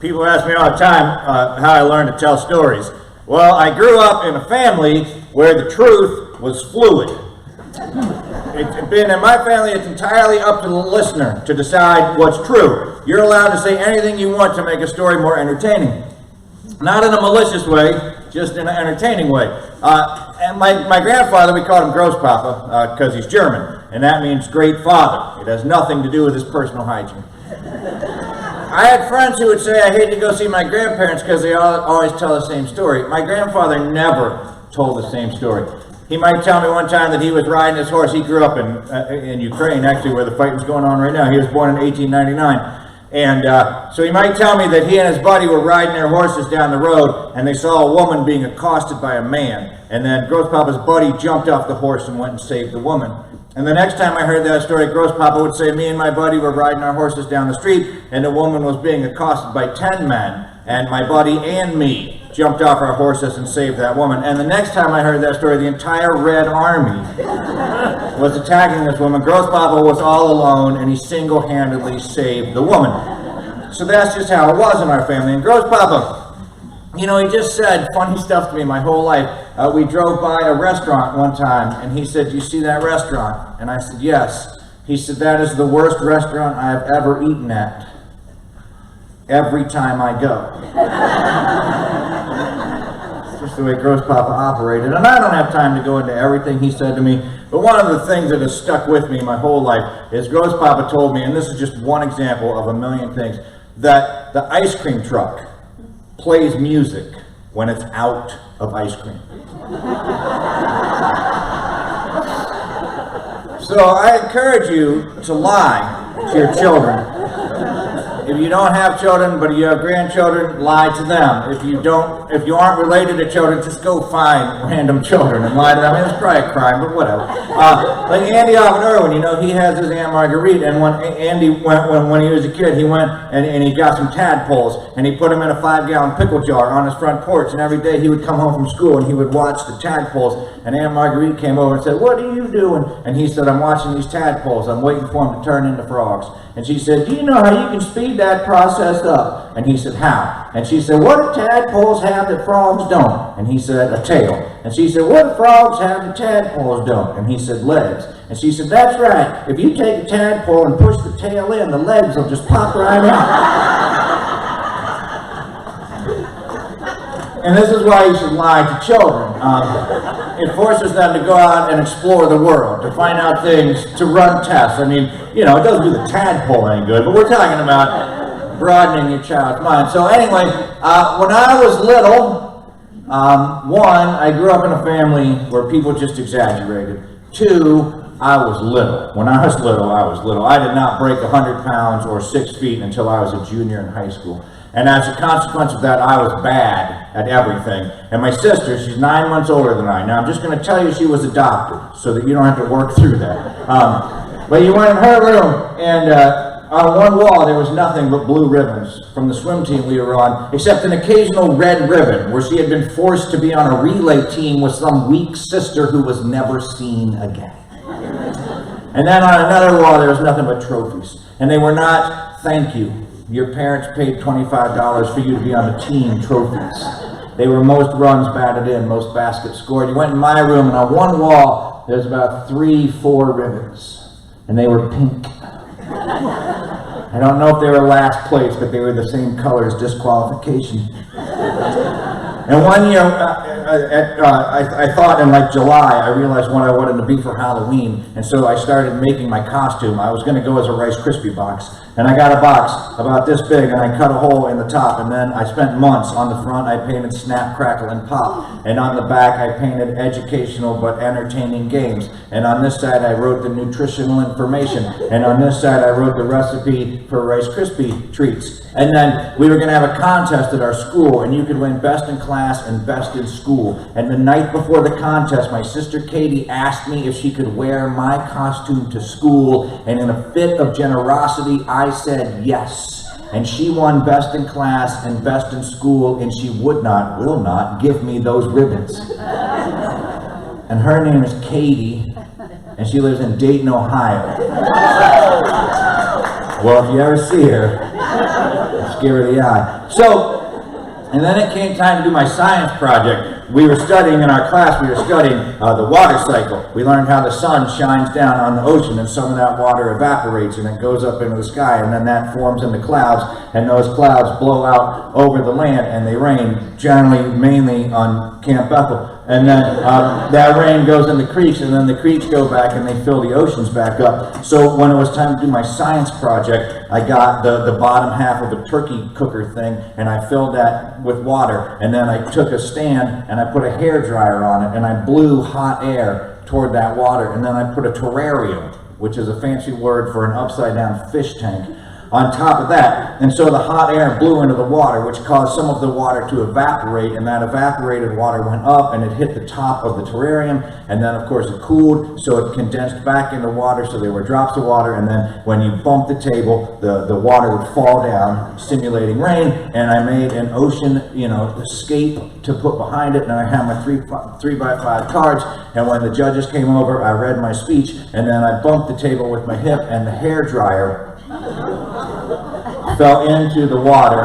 People ask me all the time how I learned to tell stories. Well, I grew up in a family where the truth was fluid. In my family, it's entirely up to the listener to decide what's true. You're allowed to say anything you want to make a story more entertaining. Not in a malicious way, just in an entertaining way. And my grandfather, we called him Großpapa because he's German, and that means great father. It has nothing to do with his personal hygiene. I had friends who would say, I hate to go see my grandparents because they always tell the same story. My grandfather never told the same story. He might tell me one time that he was riding his horse. He grew up in Ukraine, actually, where the fight was going on right now. He was born in 1899. And so he might tell me that he and his buddy were riding their horses down the road, and they saw a woman being accosted by a man. And then Großpapa's buddy jumped off the horse and went and saved the woman. And the next time I heard that story, Großpapa would say, me and my buddy were riding our horses down the street, and the woman was being accosted by 10 men, and my buddy and me jumped off our horses and saved that woman. And the next time I heard that story, the entire Red Army was attacking this woman. Großpapa was all alone, and he single-handedly saved the woman. So that's just how it was in our family. And Großpapa, you know, he just said funny stuff to me my whole life. We drove by a restaurant one time, and he said, you see that restaurant? And I said, yes. He said, that is the worst restaurant I have ever eaten at. Every time I go. It's just the way Großpapa operated. And I don't have time to go into everything he said to me, but one of the things that has stuck with me my whole life is Großpapa told me, and this is just one example of a million things, that the ice cream truck plays music when it's out of ice cream. So I encourage you to lie to your children. If you don't have children, but you have grandchildren, lie to them. If you aren't related to children, just go find random children and lie to them. I mean, it's probably a crime, but whatever. Like Andy off in Irwin, you know, he has his Aunt Marguerite, and when Andy went, when he was a kid, he went and he got some tadpoles, and he put them in a 5-gallon pickle jar on his front porch, and every day he would come home from school, and he would watch the tadpoles, and Aunt Marguerite came over and said, what are you doing? And he said, I'm watching these tadpoles. I'm waiting for them to turn into frogs. And she said, do you know how you can speed that process up? And he said, how? And she said, what do tadpoles have that frogs don't? And he said, a tail. And she said, what do frogs have that tadpoles don't? And he said, legs. And she said, that's right. If you take a tadpole and push the tail in, the legs will just pop right out. And this is why you should lie to children. It forces them to go out and explore the world, to find out things, to run tests. I mean, you know, it doesn't do the tadpole any good, but we're talking about broadening your child's mind. So anyway, when I was little, one, I grew up in a family where people just exaggerated. Two, I was little. When I was little, I was little. I did not break 100 pounds or 6 feet until I was a junior in high school. And as a consequence of that, I was bad at everything. And my sister, she's 9 months older than I. Now, I'm just going to tell you she was adopted so that you don't have to work through that. But you went in her room, and on one wall there was nothing but blue ribbons from the swim team we were on, except an occasional red ribbon where she had been forced to be on a relay team with some weak sister who was never seen again. And then on another wall there was nothing but trophies. And they were not, thank you. Your parents paid $25 for you to be on the team trophies. They were most runs batted in, most baskets scored. You went in my room, and on one wall, there's about 3-4 ribbons, and they were pink. I don't know if they were last place, but they were the same color as disqualification. And one year, I thought in like July, I realized what I wanted to be for Halloween, and so I started making my costume. I was going to go as a Rice Krispie box, and I got a box about this big, and I cut a hole in the top, and then I spent months on the front. I painted Snap, Crackle, and Pop, and on the back I painted educational but entertaining games, and on this side I wrote the nutritional information, and on this side I wrote the recipe for Rice Krispie treats. And then we were going to have a contest at our school, and you could win best in class and best in school. And the night before the contest, my sister Katie asked me if she could wear my costume to school, and in a fit of generosity, I said yes. And she won best in class and best in school, and she will not give me those ribbons. And her name is Katie, and she lives in Dayton, Ohio. Well, if you ever see her, Scare the eye. So, and then it came time to do my science project. We were studying in our class, we were studying the water cycle. We learned how the sun shines down on the ocean and some of that water evaporates and it goes up into the sky and then that forms into clouds and those clouds blow out over the land and they rain, generally mainly on Camp Bethel. And then that rain goes in the creeks and then the creeks go back and they fill the oceans back up. So when it was time to do my science project, I got the bottom half of a turkey cooker thing and I filled that with water and then I took a stand and I put a hair dryer on it and I blew hot air toward that water and then I put a terrarium, which is a fancy word for an upside down fish tank, on top of that. And so the hot air blew into the water, which caused some of the water to evaporate, and that evaporated water went up and it hit the top of the terrarium, and then of course it cooled, so it condensed back into water, so there were drops of water, and then when you bumped the table, the water would fall down, simulating rain, and I made an ocean, escape to put behind it, and I had my 3x5 cards, and when the judges came over, I read my speech, and then I bumped the table with my hip, and the hair dryer fell into the water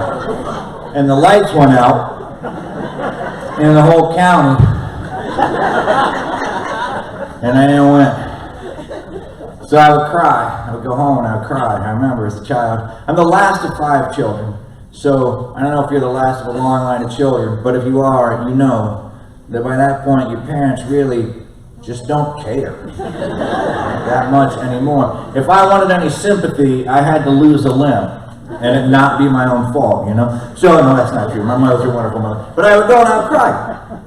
and the lights went out in the whole county and I didn't win. So I would cry. I would go home and I would cry. I remember as a child. I'm the last of 5 children. So I don't know if you're the last of a long line of children, but if you are, you know that by that point your parents really just don't care that much anymore. If I wanted any sympathy, I had to lose a limb and it not be my own fault, So, no, that's not true. My mother's a wonderful mother. But I would go and I would cry.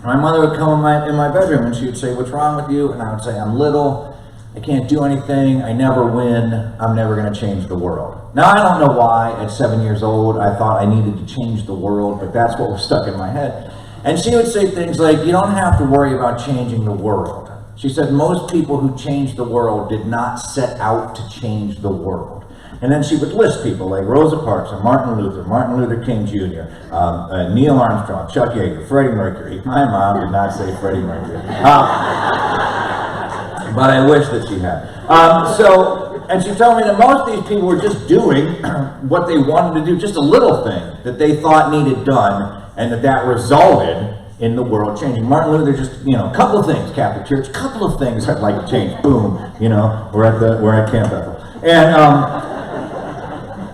My mother would come in my bedroom and she would say, "What's wrong with you?" And I would say, "I'm little. I can't do anything. I never win. I'm never going to change the world." Now, I don't know why at 7 years old I thought I needed to change the world, but that's what was stuck in my head. And she would say things like, "You don't have to worry about changing the world." She said most people who changed the world did not set out to change the world. And then she would list people like Rosa Parks and Martin Luther King Jr., Neil Armstrong, Chuck Yeager, Freddie Mercury. My mom did not say Freddie Mercury. But I wish that she had. And she told me that most of these people were just doing what they wanted to do, just a little thing that they thought needed done, and that resulted in the world changing. Martin Luther just, a couple of things, Catholic Church, a couple of things I'd like to change. Boom, we're at Camp Bethel.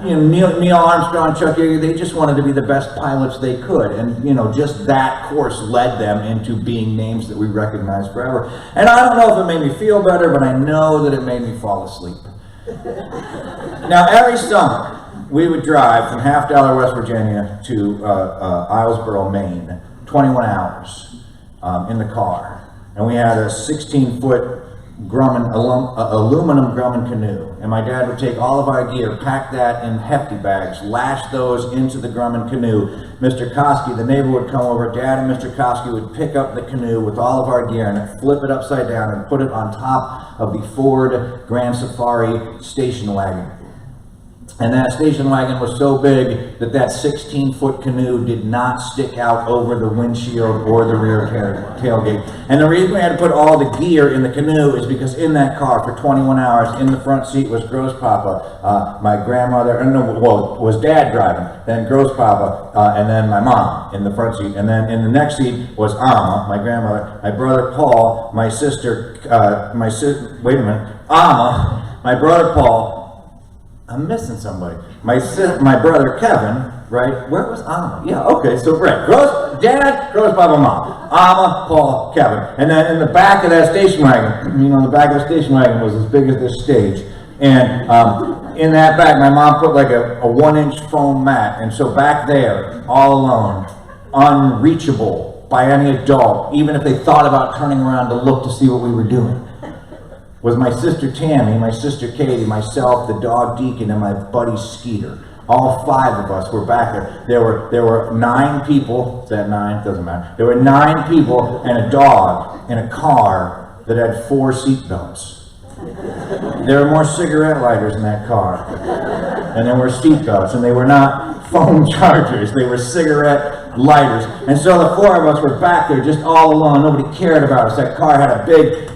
And, Neil Armstrong, Chuck Yeager, they just wanted to be the best pilots they could. And, just that course led them into being names that we recognize forever. And I don't know if it made me feel better, but I know that it made me fall asleep. Now, every summer, we would drive from Half Dollar, West Virginia to Islesboro, Maine, 21 hours in the car. And we had a 16-foot aluminum Grumman canoe. And my dad would take all of our gear, pack that in hefty bags, lash those into the Grumman canoe. Mr. Koski, the neighbor, would come over. Dad and Mr. Koski would pick up the canoe with all of our gear and flip it upside down and put it on top of the Ford Grand Safari station wagon. And that station wagon was so big that 16-foot canoe did not stick out over the windshield or the rear tailgate. And the reason we had to put all the gear in the canoe is because in that car for 21 hours, in the front seat was Gross Papa, my grandmother, was Dad driving, then Gross Papa, and then my mom in the front seat. And then in the next seat was Amma, my grandmother, my brother Paul, my sister, Amma, my brother Paul. I'm missing somebody. My brother Kevin, right? Where was Amma? Yeah, okay, so right. Dad, Gross Papa, Mom. Amma, Paul, Kevin. And then in the back of that station wagon, the back of the station wagon was as big as this stage. And in that bag, my mom put like a 1-inch foam mat. And so back there, all alone, unreachable by any adult, even if they thought about turning around to look to see what we were doing, was my sister Tammy, my sister Katie, myself, the dog Deacon, and my buddy Skeeter. All 5 of us were back there. There were 9 people. Is that 9? Doesn't matter. There were 9 people and a dog in a car that had 4 seat belts. There were more cigarette lighters in that car, and there were seat belts, and they were not phone chargers. They were cigarette lighters. And so the 4 of us were back there just all alone. Nobody cared about us. That car had a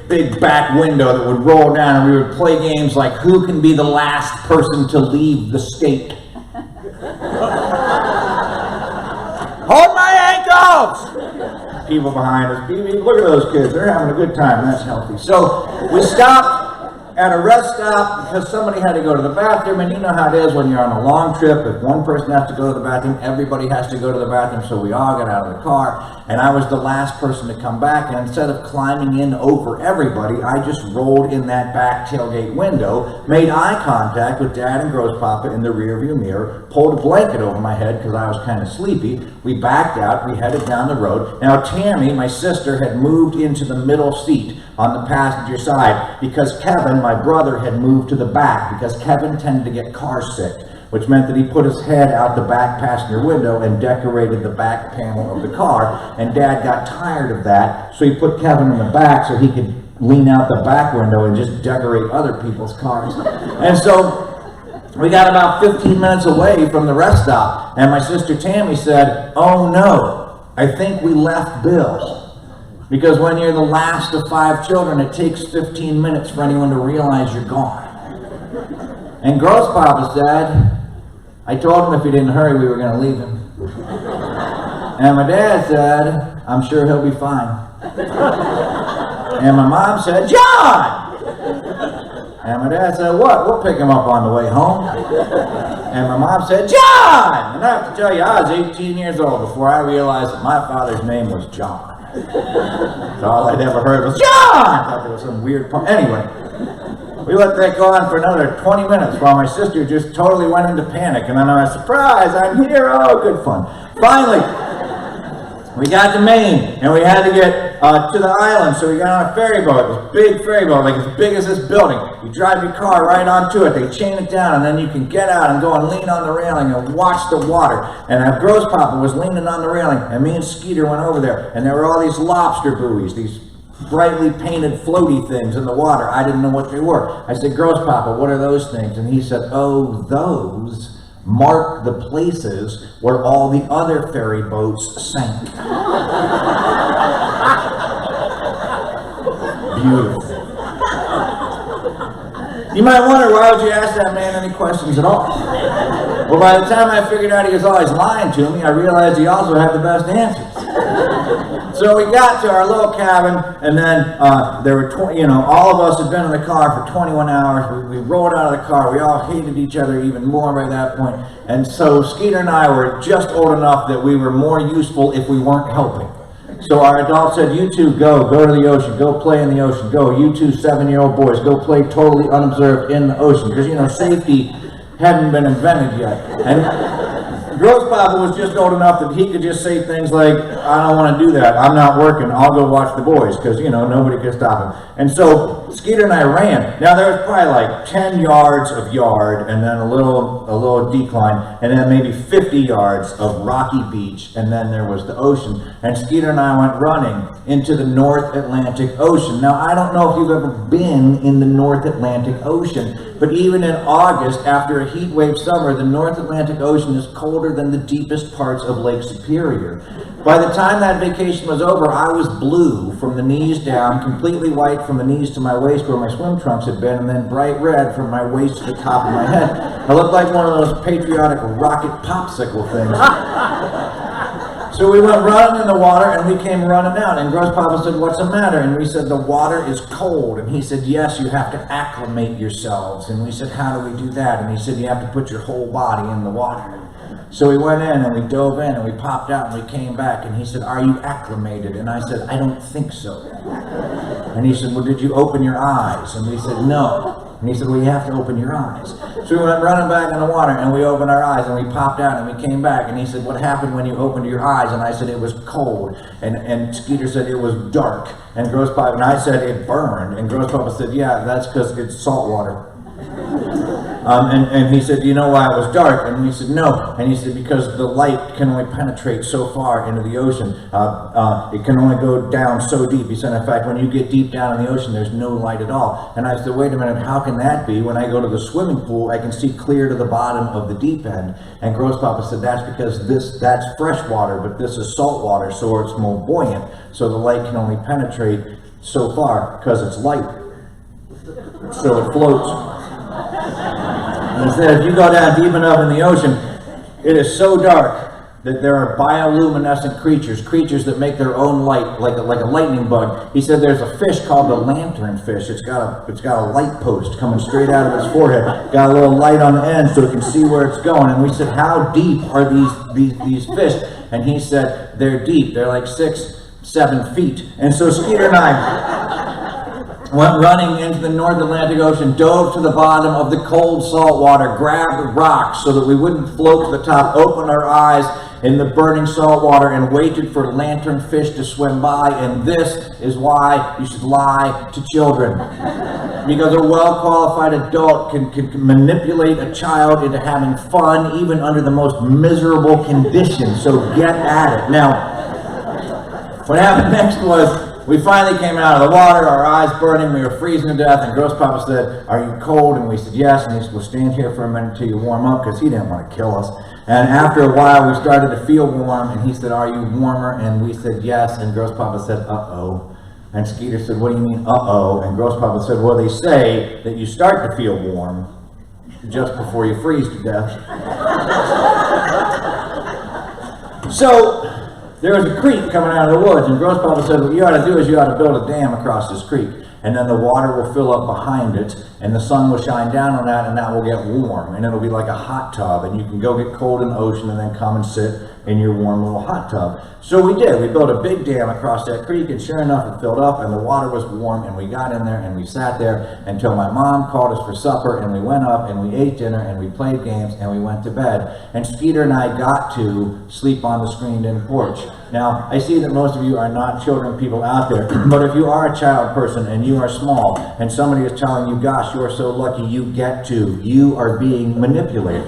big back window that would roll down, and we would play games like who can be the last person to leave the state. Hold my ankles! People behind us, look at those kids, they're having a good time, that's healthy. So we stopped at a rest stop because somebody had to go to the bathroom, and you know how it is when you're on a long trip. If one person has to go to the bathroom, everybody has to go to the bathroom, so we all got out of the car, and I was the last person to come back, and instead of climbing in over everybody, I just rolled in that back tailgate window, made eye contact with Dad and Gross Papa in the rearview mirror, pulled a blanket over my head because I was kind of sleepy. We backed out, we headed down the road. Now Tammy, my sister, had moved into the middle seat on the passenger side because Kevin, my brother, had moved to the back because Kevin tended to get car sick, which meant that he put his head out the back passenger window and decorated the back panel of the car, and Dad got tired of that, so he put Kevin in the back so he could lean out the back window and just decorate other people's cars. And so we got about 15 minutes away from the rest stop, and my sister Tammy said, "Oh no, I think we left Bill." Because when you're the last of 5 children, it takes 15 minutes for anyone to realize you're gone. And Gross Papa said, "I told him if he didn't hurry, we were going to leave him." And my dad said, "I'm sure he'll be fine." And my mom said, "John!" And my dad said, "What? We'll pick him up on the way home." And my mom said, "John!" And I have to tell you, I was 18 years old before I realized that my father's name was John. So all I'd ever heard was, "John!" I thought there was some weird pun. Anyway, we let that go on for another 20 minutes while my sister just totally went into panic. And then I was, "Surprise, I'm here." Oh, good fun. Finally, we got to Maine, and we had to get to the island, so we got on a ferry boat, this big ferry boat, like as big as this building. You drive your car right onto it, they chain it down, and then you can get out and go and lean on the railing and watch the water. And our Gross Papa was leaning on the railing, and me and Skeeter went over there, and there were all these lobster buoys, these brightly painted floaty things in the water. I didn't know what they were. I said, "Gross Papa, what are those things?" And he said, "Oh, those mark the places where all the other ferry boats sank." Beautiful. You might wonder, why would you ask that man any questions at all? Well, by the time I figured out he was always lying to me, I realized he also had the best answers. So we got to our little cabin, and then there were, all of us had been in the car for 21 hours. We rolled out of the car. We all hated each other even more by that point. And so Skeeter and I were just old enough that we were more useful if we weren't helping. So our adults said, "You two go to the ocean, go play in the ocean, go. You two 7-year-old boys, go play totally unobserved in the ocean." Because, safety hadn't been invented yet. And Gross Papa was just old enough that he could just say things like, "I don't want to do that. I'm not working. I'll go watch the boys," because, nobody could stop him. And so Skeeter and I ran. Now there was probably like 10 yards of yard, and then a little decline, and then maybe 50 yards of rocky beach, and then there was the ocean. And Skeeter and I went running into the North Atlantic Ocean. Now I don't know if you've ever been in the North Atlantic Ocean, but even in August, after a heat wave summer, the North Atlantic Ocean is colder than the deepest parts of Lake Superior. By the time that vacation was over, I was blue from the knees down, completely white from the knees to my waist where my swim trunks had been, and then bright red from my waist to the top of my head. I looked like one of those patriotic rocket popsicle things. So we went running in the water, and we came running out, and Gross Papa said, "What's the matter?" And we said, "The water is cold." And he said, "Yes, you have to acclimate yourselves." And we said, "How do we do that?" And he said, "You have to put your whole body in the water." So we went in and we dove in and we popped out and we came back, and he said, "Are you acclimated?" And I said, "I don't think so." And he said, "Well, did you open your eyes?" And we said, "No." And he said, "Well, you have to open your eyes." So we went running back in the water and we opened our eyes and we popped out and we came back, and he said, "What happened when you opened your eyes?" And I said, "It was cold." And Skeeter said, "It was dark." And Gross Papa, and I said, "It burned." And Gross Papa said, "Yeah, that's because it's salt water." And he said, "Do you know why it was dark?" And we said, "No." And he said, "Because the light can only penetrate so far into the ocean. It can only go down so deep." He said, "In fact, when you get deep down in the ocean, there's no light at all." And I said, "Wait a minute, how can that be? When I go to the swimming pool, I can see clear to the bottom of the deep end." And Gross Papa said, "That's because that's fresh water, but this is salt water, so it's more buoyant. So the light can only penetrate so far because it's light. So it floats." And he said, "If you go down deep enough in the ocean, It is so dark that there are bioluminescent creatures that make their own light, like a lightning bug. He said there's a fish called the lanternfish. It's got a light post coming straight out of its forehead. Got a little light on the end so it can see where it's going. And we said, how deep are these fish? And he said, they're deep. They're like 6-7 feet. And so Skeeter and I went running into the North Atlantic Ocean, dove to the bottom of the cold salt water, grabbed rocks so that we wouldn't float to the top, opened our eyes in the burning salt water, and waited for lanternfish to swim by. And this is why you should lie to children. Because a well-qualified adult can manipulate a child into having fun even under the most miserable conditions. So get at it. Now, what happened next was, we finally came out of the water, our eyes burning, we were freezing to death, and Gross Papa said, are you cold? And we said, yes. And he said, well, stand here for a minute till you warm up, because he didn't want to kill us. And after a while, we started to feel warm, and he said, are you warmer? And we said, yes. And Gross Papa said, uh-oh. And Skeeter said, what do you mean, uh-oh? And Gross Papa said, well, they say that you start to feel warm just before you freeze to death. So, there was a creek coming out of the woods, and Gross Papa said, what you ought to do is you ought to build a dam across this creek, and then the water will fill up behind it, and the sun will shine down on that, and that will get warm, and it'll be like a hot tub, and you can go get cold in the ocean and then come and sit in your warm little hot tub. So we did. We built a big dam across that creek, and sure enough, it filled up, and the water was warm, and we got in there, and we sat there until my mom called us for supper, and we went up, and we ate dinner, and we played games, and we went to bed. And Skeeter and I got to sleep on the screened-in porch. Now, I see that most of you are not children people out there, but if you are a child person and you are small, and somebody is telling you, gosh, you're so lucky you get to, you are being manipulated.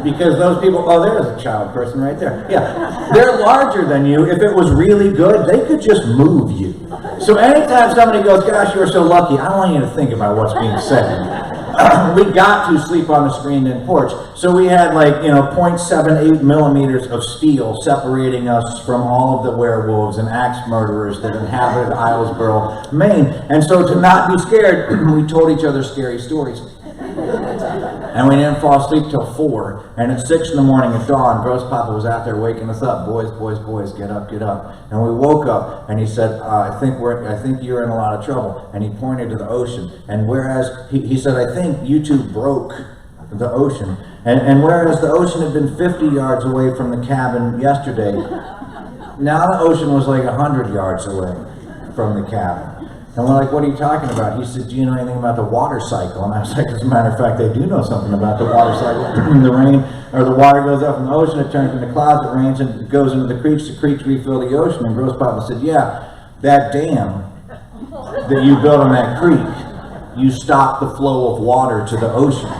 Because those people, oh, there's a child person right there. Yeah, they're larger than you. If it was really good, they could just move you. So anytime somebody goes, gosh, you're so lucky, I want you to think about what's being said. We got to sleep on the screened-in porch. So we had 0.78 millimeters of steel separating us from all of the werewolves and axe murderers that inhabited Islesboro, Maine. And so to not be scared, we told each other scary stories. And we didn't fall asleep till 4. And at 6 in the morning at dawn, Gross Papa was out there waking us up. Boys, boys, boys, get up, get up. And we woke up, and he said, I think you're in a lot of trouble. And he pointed to the ocean. And whereas, he said, I think you two broke the ocean. And whereas the ocean had been 50 yards away from the cabin yesterday, now the ocean was like 100 yards away from the cabin. And we're like, what are you talking about? He said, do you know anything about the water cycle? And I was like, as a matter of fact, I do know something about the water cycle. The rain, or the water goes up from the ocean, it turns into clouds, it rains, and it goes into the creeks refill the ocean. And Gross Papa said, yeah, that dam that you built on that creek, you stopped the flow of water to the ocean.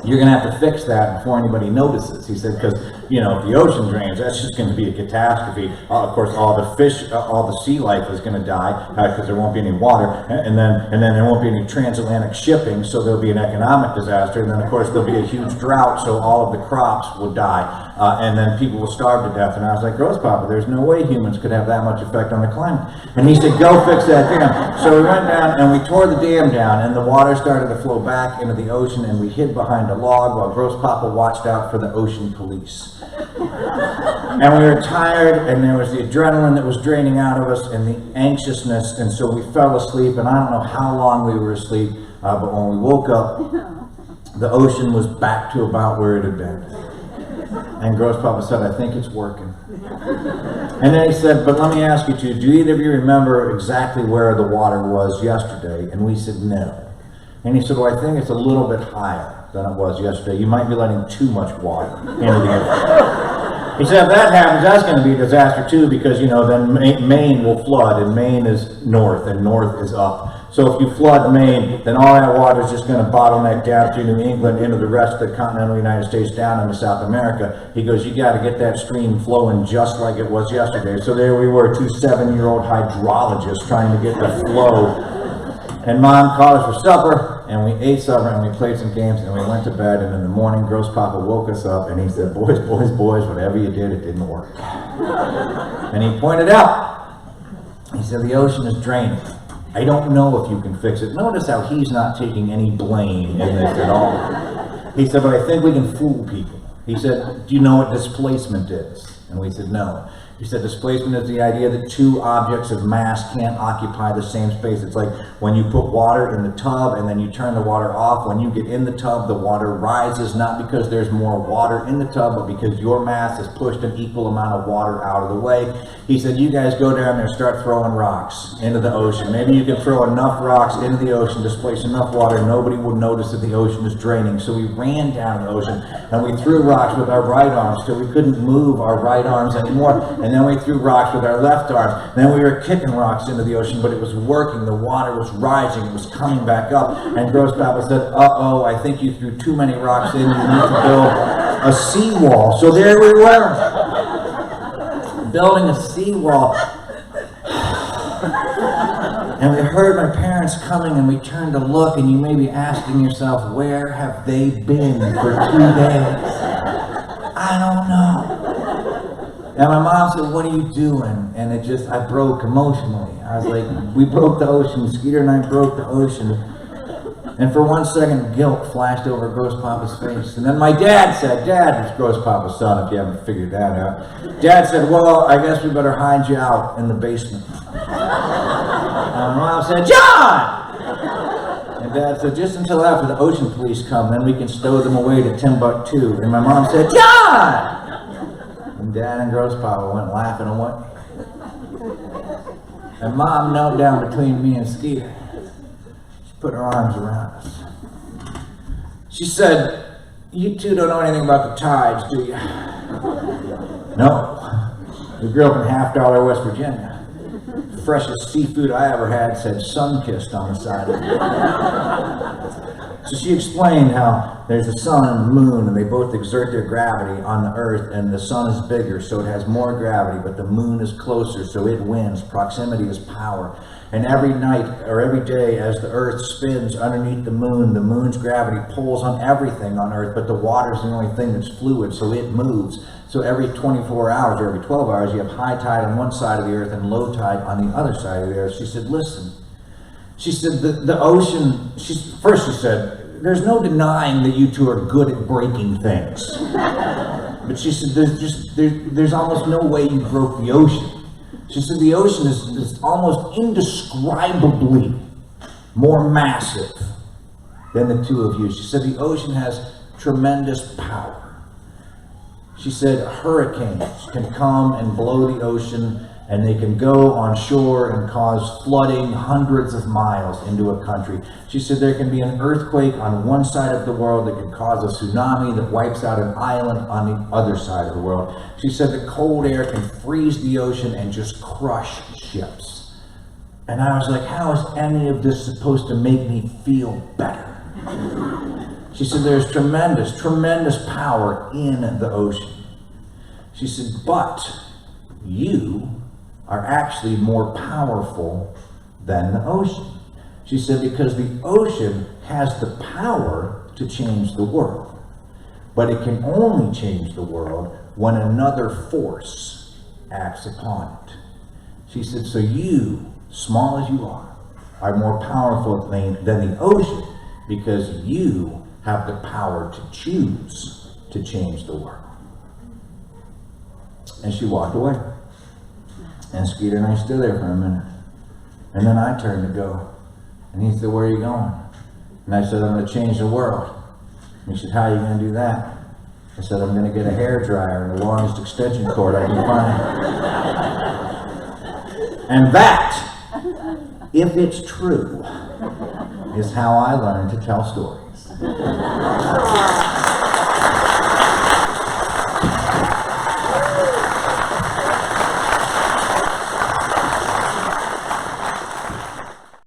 You're going to have to fix that before anybody notices. He said, because, if the ocean drains, that's just going to be a catastrophe. Of course, all the fish, all the sea life is going to die because there won't be any water. And then there won't be any transatlantic shipping, so there'll be an economic disaster. And then, of course, there'll be a huge drought, so all of the crops will die. And then people will starve to death. And I was like, Gross Papa, there's no way humans could have that much effect on the climate. And he said, go fix that dam. So we went down and we tore the dam down, and the water started to flow back into the ocean, and we hid behind a log while Gross Papa watched out for the ocean police. And we were tired, and there was the adrenaline that was draining out of us and the anxiousness, and so we fell asleep, and I don't know how long we were asleep, but when we woke up, the ocean was back to about where it had been. And Gross Papa said, I think it's working. And then he said, but let me ask you two, do either of you remember exactly where the water was yesterday? And we said, no. And he said, well, I think it's a little bit higher than it was yesterday. You might be letting too much water into the ocean. He said, if that happens, that's going to be a disaster too, because, then Maine will flood, and Maine is north, and north is up. So if you flood Maine, then all that water is just going to bottleneck down through New England into the rest of the continental United States, down into South America. He goes, you got to get that stream flowing just like it was yesterday. So there we were, 2 7-year-old hydrologists trying to get the flow. And Mom called us for supper, and we ate supper, and we played some games, and we went to bed. And in the morning, Gross Papa woke us up, and he said, boys, boys, boys, whatever you did, it didn't work. And he pointed out, he said, the ocean is draining. I don't know if you can fix it. Notice how he's not taking any blame in this at all. He said, but I think we can fool people. He said, do you know what displacement is? And we said, no. He said, displacement is the idea that two objects of mass can't occupy the same space. It's like when you put water in the tub and then you turn the water off. When you get in the tub, the water rises, not because there's more water in the tub, but because your mass has pushed an equal amount of water out of the way. He said, you guys go down there and start throwing rocks into the ocean. Maybe you can throw enough rocks into the ocean, displace enough water, nobody would notice that the ocean is draining. So we ran down the ocean and we threw rocks with our right arms till we couldn't move our right arms anymore. And then we threw rocks with our left arm. Then we were kicking rocks into the ocean, but it was working. The water was rising. It was coming back up. And Gross Papa said, uh-oh, I think you threw too many rocks in. You need to build a seawall. So there we were, building a seawall. And we heard my parents coming, and we turned to look, and you may be asking yourself, where have they been for 2 days? I don't know. And my mom said, what are you doing? And I broke emotionally. I was like, we broke the ocean. Skeeter and I broke the ocean. And for 1 second, guilt flashed over Gross Papa's face. And then my dad said, Dad, it's Gross Papa's son, if you haven't figured that out. Dad said, well, I guess we better hide you out in the basement. And my mom said, John! And Dad said, just until after the ocean police come, then we can stow them away to Timbuktu. And my mom said, John! And Dad and Gross Papa went laughing away. And Mom knelt down between me and Skeeter. She put her arms around us. She said, you two don't know anything about the tides, do you? No. We grew up in Half Dollar, West Virginia. The freshest seafood I ever had said sun-kissed on the side of it. So she explained how there's the sun and the moon, and they both exert their gravity on the earth, and the sun is bigger, so it has more gravity, but the moon is closer, so it wins. Proximity is power. And every night, or every day, as the earth spins underneath the moon's gravity pulls on everything on earth, but the water is the only thing that's fluid, so it moves. So every 24 hours, or every 12 hours, you have high tide on one side of the earth and low tide on the other side of the earth. She said, listen. She said, the ocean, first she said, there's no denying that you two are good at breaking things. But she said, there's almost no way you broke the ocean. She said, the ocean is almost indescribably more massive than the two of you. She said, the ocean has tremendous power. She said, hurricanes can come and blow the ocean, and they can go on shore and cause flooding hundreds of miles into a country. She said there can be an earthquake on one side of the world that can cause a tsunami that wipes out an island on the other side of the world. She said the cold air can freeze the ocean and just crush ships. And I was like, how is any of this supposed to make me feel better? She said there's tremendous, tremendous power in the ocean. She said, but you are actually more powerful than the ocean. She said, because the ocean has the power to change the world, but it can only change the world when another force acts upon it. She said, so you, small as you are more powerful than the ocean, because you have the power to choose to change the world. And she walked away. And Skeeter and I stood there for a minute. And then I turned to go. And he said, where are you going? And I said, I'm going to change the world. And he said, how are you going to do that? I said, I'm going to get a hairdryer and the longest extension cord I can find. And that, if it's true, is how I learned to tell stories.